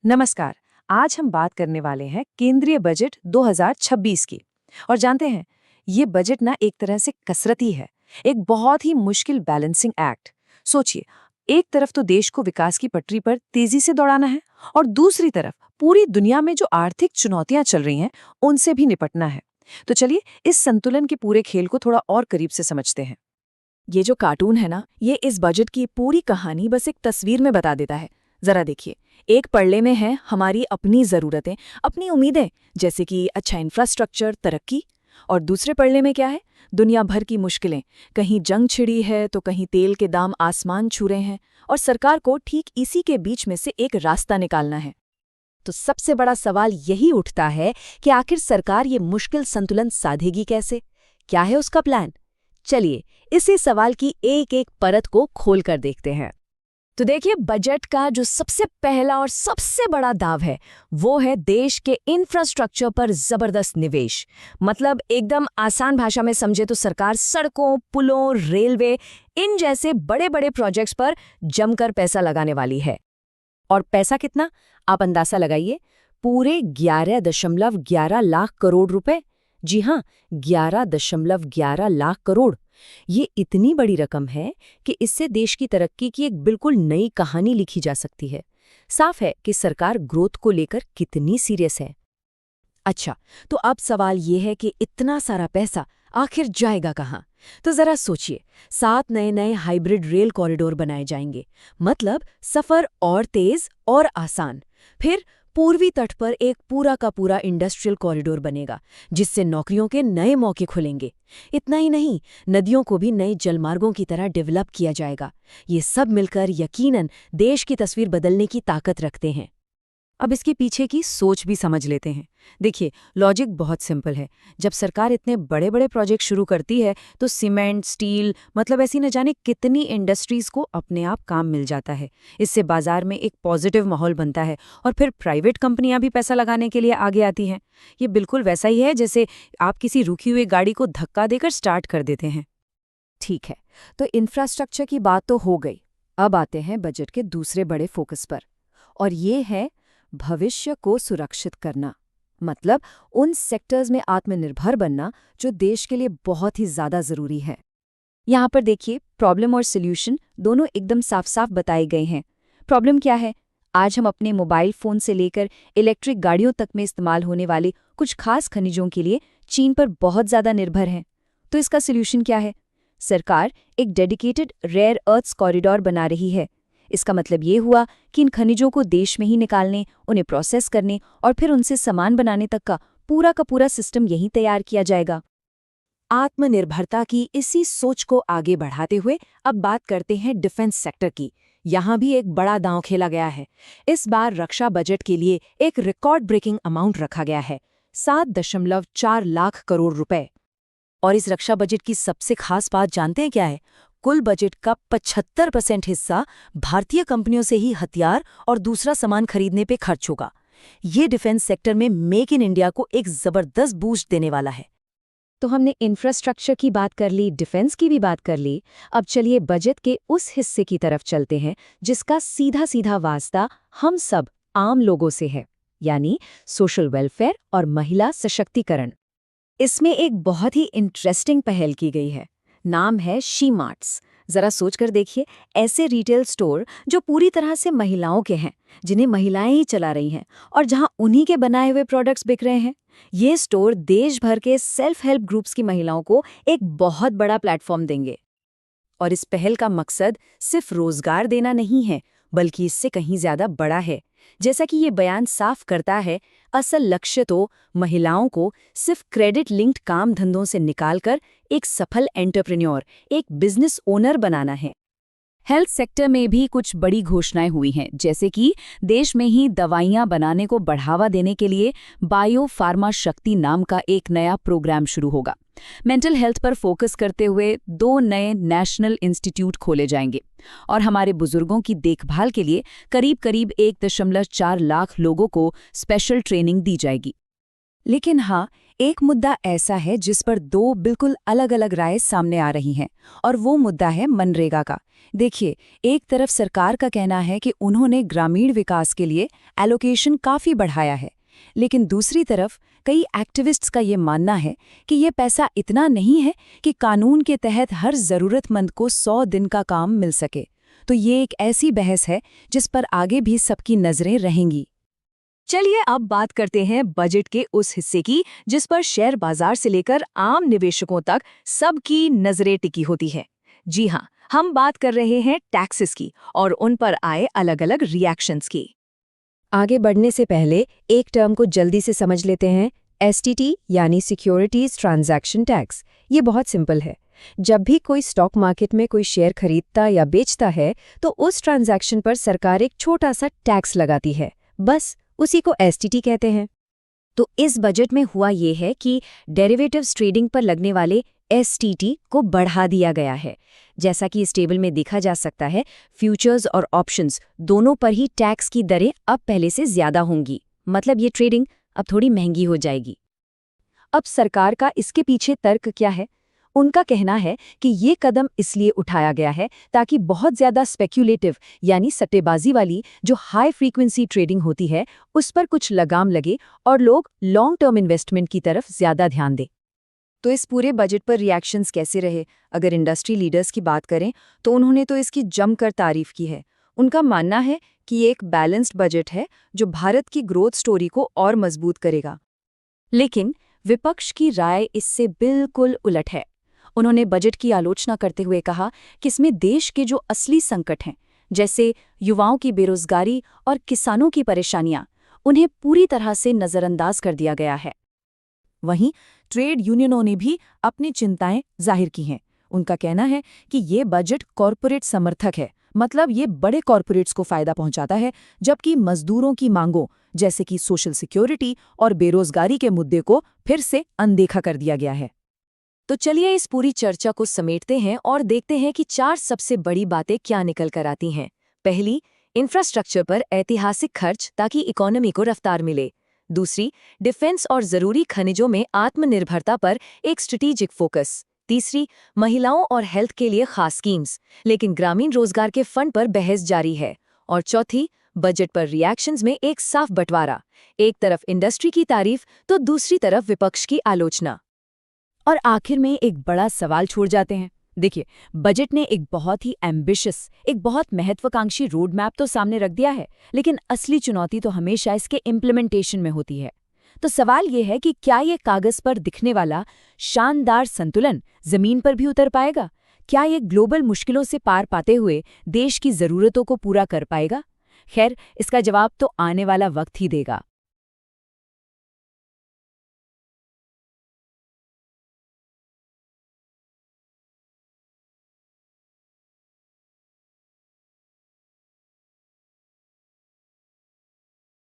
नमस्कार। आज हम बात करने वाले हैं केंद्रीय बजट 2026 की। और जानते हैं, ये बजट ना एक तरह से कसरत ही है, एक बहुत ही मुश्किल बैलेंसिंग एक्ट। सोचिए, एक तरफ तो देश को विकास की पटरी पर तेजी से दौड़ाना है और दूसरी तरफ पूरी दुनिया में जो आर्थिक चुनौतियां चल रही हैं, उनसे भी निपटना है। तो चलिए इस संतुलन के पूरे खेल को थोड़ा और करीब से समझते हैं। ये जो कार्टून है ना, ये इस बजट की पूरी कहानी बस एक तस्वीर में बता देता है। जरा देखिए, एक पड़ले में है हमारी अपनी ज़रूरतें, अपनी उम्मीदें, जैसे कि अच्छा इंफ्रास्ट्रक्चर, तरक्की। और दूसरे पड़ले में क्या है? दुनिया भर की मुश्किलें। कहीं जंग छिड़ी है तो कहीं तेल के दाम आसमान छू रहे हैं, और सरकार को ठीक इसी के बीच में से एक रास्ता निकालना है। तो सबसे बड़ा सवाल यही उठता है कि आखिर सरकार ये मुश्किल संतुलन साधेगी कैसे? क्या है उसका प्लान? चलिए इसी सवाल की एक एक परत को खोलकर देखते हैं। तो देखिए, बजट का जो सबसे पहला और सबसे बड़ा दाव है वो है देश के इंफ्रास्ट्रक्चर पर जबरदस्त निवेश। मतलब एकदम आसान भाषा में समझे तो सरकार सड़कों, पुलों, रेलवे, इन जैसे बड़े बड़े प्रोजेक्ट्स पर जमकर पैसा लगाने वाली है। और पैसा कितना? आप अंदाजा लगाइए, पूरे 11.11 लाख करोड़ रुपए। जी हाँ, 11.11 लाख करोड़। ये इतनी बड़ी रकम है कि इससे देश की तरक्की की एक बिल्कुल नई कहानी लिखी जा सकती है। साफ है कि सरकार ग्रोथ को लेकर कितनी सीरियस है। अच्छा, तो अब सवाल ये है कि इतना सारा पैसा आखिर जाएगा कहाँ? तो जरा सोचिए, 7 नए हाइब्रिड रेल कॉरिडोर बनाए जाएंगे। मतलब सफर और तेज और आसान। फिर पूर्वी तट पर एक पूरा का पूरा इंडस्ट्रियल कॉरिडोर बनेगा, जिससे नौकरियों के नए मौके खुलेंगे। इतना ही नहीं, नदियों को भी नए जलमार्गों की तरह डेवलप किया जाएगा। ये सब मिलकर यकीनन देश की तस्वीर बदलने की ताकत रखते हैं। अब इसके पीछे की सोच भी समझ लेते हैं। देखिए, लॉजिक बहुत सिंपल है। जब सरकार इतने बड़े बड़े प्रोजेक्ट शुरू करती है तो सीमेंट, स्टील, मतलब ऐसी न जाने कितनी इंडस्ट्रीज को अपने आप काम मिल जाता है। इससे बाजार में एक पॉजिटिव माहौल बनता है और फिर प्राइवेट कंपनियां भी पैसा लगाने के लिए आगे आती हैं। ये बिल्कुल वैसा ही है जैसे आप किसी रुकी हुई गाड़ी को धक्का देकर स्टार्ट कर देते हैं। ठीक है, तो इंफ्रास्ट्रक्चर की बात तो हो गई। अब आते हैं बजट के दूसरे बड़े फोकस पर, और ये है भविष्य को सुरक्षित करना। मतलब उन सेक्टर्स में आत्मनिर्भर बनना जो देश के लिए बहुत ही ज्यादा जरूरी है। यहाँ पर देखिए, प्रॉब्लम और सॉल्यूशन दोनों एकदम साफ साफ बताए गए हैं। प्रॉब्लम क्या है? आज हम अपने मोबाइल फोन से लेकर इलेक्ट्रिक गाड़ियों तक में इस्तेमाल होने वाले कुछ खास खनिजों के लिए चीन पर बहुत ज्यादा निर्भर हैं। तो इसका सॉल्यूशन क्या है? सरकार एक डेडिकेटेड रेयर अर्थ्स कॉरिडोर बना रही है। इसका मतलब ये हुआ कि इन खनिजों को देश में ही निकालने, उन्हें प्रोसेस करने और फिर उनसे सामान बनाने तक का पूरा सिस्टम यहीं तैयार किया जाएगा। आत्मनिर्भरता की इसी सोच को आगे बढ़ाते हुए अब बात करते हैं डिफेंस सेक्टर की। यहाँ भी एक बड़ा दांव खेला गया है। इस बार रक्षा बजट के लिए एक रिकॉर्ड ब्रेकिंग अमाउंट रखा गया है, 7.4 लाख करोड़ रुपए। और इस रक्षा बजट की सबसे खास बात जानते हैं क्या है? कुल बजट का 75% हिस्सा भारतीय कंपनियों से ही हथियार और दूसरा सामान खरीदने पे खर्च होगा। ये डिफेंस सेक्टर में मेक इन इंडिया को एक जबरदस्त बूस्ट देने वाला है। तो हमने इंफ्रास्ट्रक्चर की बात कर ली, डिफेंस की भी बात कर ली। अब चलिए बजट के उस हिस्से की तरफ चलते हैं जिसका सीधा सीधा वास्ता हम सब आम लोगों से है, यानी सोशल वेलफेयर और महिला सशक्तिकरण। इसमें एक बहुत ही इंटरेस्टिंग पहल की गई है। नाम है शी मार्ट्स। जरा सोच कर देखिए, ऐसे रिटेल स्टोर जो पूरी तरह से महिलाओं के हैं, जिन्हें महिलाएं ही चला रही हैं और जहां उन्हीं के बनाए हुए प्रोडक्ट्स बिक रहे हैं। ये स्टोर देश भर के सेल्फ हेल्प ग्रुप्स की महिलाओं को एक बहुत बड़ा प्लेटफॉर्म देंगे। और इस पहल का मकसद सिर्फ रोजगार देना नहीं है, बल्कि इससे कहीं ज्यादा बड़ा है। जैसा कि ये बयान साफ करता है, असल लक्ष्य तो महिलाओं को सिर्फ क्रेडिट लिंक्ड काम धंधों से निकालकर एक सफल एंटरप्रेन्योर, एक बिजनेस ओनर बनाना है। हेल्थ सेक्टर में भी कुछ बड़ी घोषणाएं हुई हैं, जैसे कि देश में ही दवाइयां बनाने को बढ़ावा देने के लिए बायो फार्मा शक्ति नाम का एक नया प्रोग्राम शुरू होगा। मेंटल हेल्थ पर फोकस करते हुए 2 नए नेशनल इंस्टीट्यूट खोले जाएंगे और हमारे बुजुर्गों की देखभाल के लिए करीब 1.4 लाख लोगों को स्पेशल ट्रेनिंग दी जाएगी। लेकिन हाँ, एक मुद्दा ऐसा है जिस पर दो बिल्कुल अलग-अलग राय सामने आ रही हैं, और वो मुद्दा है मनरेगा का। देखिए, एक तरफ सरकार का कहना है कि उन्होंने ग्रामीण विकास के लिए एलोकेशन काफ़ी बढ़ाया है, लेकिन दूसरी तरफ कई एक्टिविस्ट्स का ये मानना है कि ये पैसा इतना नहीं है कि कानून के तहत हर ज़रूरतमंद को 100 दिन का काम मिल सके। तो ये एक ऐसी बहस है जिस पर आगे भी सबकी नज़रें रहेंगी। चलिए अब बात करते हैं बजट के उस हिस्से की जिस पर शेयर बाजार से लेकर आम निवेशकों तक सबकी नजरें टिकी होती है। जी हाँ, हम बात कर रहे हैं टैक्सेस की और उन पर आए अलग-अलग रिएक्शंस की। आगे बढ़ने से पहले एक टर्म को जल्दी से समझ लेते हैं, एसटीटी यानी सिक्योरिटीज ट्रांजैक्शन टैक्स। ये बहुत सिंपल है। जब भी कोई स्टॉक मार्केट में कोई शेयर खरीदता या बेचता है तो उस ट्रांजैक्शन पर सरकार एक छोटा सा टैक्स लगाती है, बस उसी को एसटीटी कहते हैं। तो इस बजट में हुआ ये है कि डेरिवेटिव्स ट्रेडिंग पर लगने वाले एसटीटी को बढ़ा दिया गया है। जैसा कि इस टेबल में देखा जा सकता है, फ्यूचर्स और ऑप्शंस दोनों पर ही टैक्स की दरें अब पहले से ज्यादा होंगी। मतलब ये ट्रेडिंग अब थोड़ी महंगी हो जाएगी। अब सरकार का इसके पीछे तर्क क्या है? उनका कहना है कि ये कदम इसलिए उठाया गया है ताकि बहुत ज्यादा स्पेक्यूलेटिव यानी सट्टेबाजी वाली जो हाई फ्रीक्वेंसी ट्रेडिंग होती है उस पर कुछ लगाम लगे और लोग लॉन्ग टर्म इन्वेस्टमेंट की तरफ ज्यादा ध्यान दें। तो इस पूरे बजट पर रिएक्शंस कैसे रहे? अगर इंडस्ट्री लीडर्स की बात करें तो उन्होंने तो इसकी जमकर तारीफ की है। उनका मानना है कि ये एक बैलेंस्ड बजट है जो भारत की ग्रोथ स्टोरी को और मजबूत करेगा। लेकिन विपक्ष की राय इससे बिल्कुल उलट है। उन्होंने बजट की आलोचना करते हुए कहा कि इसमें देश के जो असली संकट हैं, जैसे युवाओं की बेरोजगारी और किसानों की परेशानियां, उन्हें पूरी तरह से नजरअंदाज कर दिया गया है। वहीं ट्रेड यूनियनों ने भी अपनी चिंताएं जाहिर की हैं। उनका कहना है कि ये बजट कॉरपोरेट समर्थक है, मतलब ये बड़े कॉरपोरेट्स को फायदा पहुंचाता है, जबकि मजदूरों की मांगों जैसे कि सोशल सिक्योरिटी और बेरोजगारी के मुद्दे को फिर से अनदेखा कर दिया गया है। तो चलिए इस पूरी चर्चा को समेटते हैं और देखते हैं कि 4 सबसे बड़ी बातें क्या निकल कर आती हैं। पहली, इंफ्रास्ट्रक्चर पर ऐतिहासिक खर्च ताकि इकोनॉमी को रफ्तार मिले। दूसरी, डिफेंस और जरूरी खनिजों में आत्मनिर्भरता पर एक स्ट्रेटेजिक फोकस। तीसरी, महिलाओं और हेल्थ के लिए खास स्कीम्स, लेकिन ग्रामीण रोजगार के फंड पर बहस जारी है। और चौथी, बजट पर रिएक्शंस में एक साफ बंटवारा, एक तरफ इंडस्ट्री की तारीफ तो दूसरी तरफ विपक्ष की आलोचना। और आखिर में एक बड़ा सवाल छोड़ जाते हैं। देखिए, बजट ने एक बहुत ही एम्बिशियस, एक बहुत महत्वाकांक्षी रोड मैप तो सामने रख दिया है, लेकिन असली चुनौती तो हमेशा इसके इम्प्लीमेंटेशन में होती है। तो सवाल ये है कि क्या ये कागज पर दिखने वाला शानदार संतुलन जमीन पर भी उतर पाएगा? क्या ये ग्लोबल मुश्किलों से पार पाते हुए देश की जरूरतों को पूरा कर पाएगा? खैर, इसका जवाब तो आने वाला वक्त ही देगा।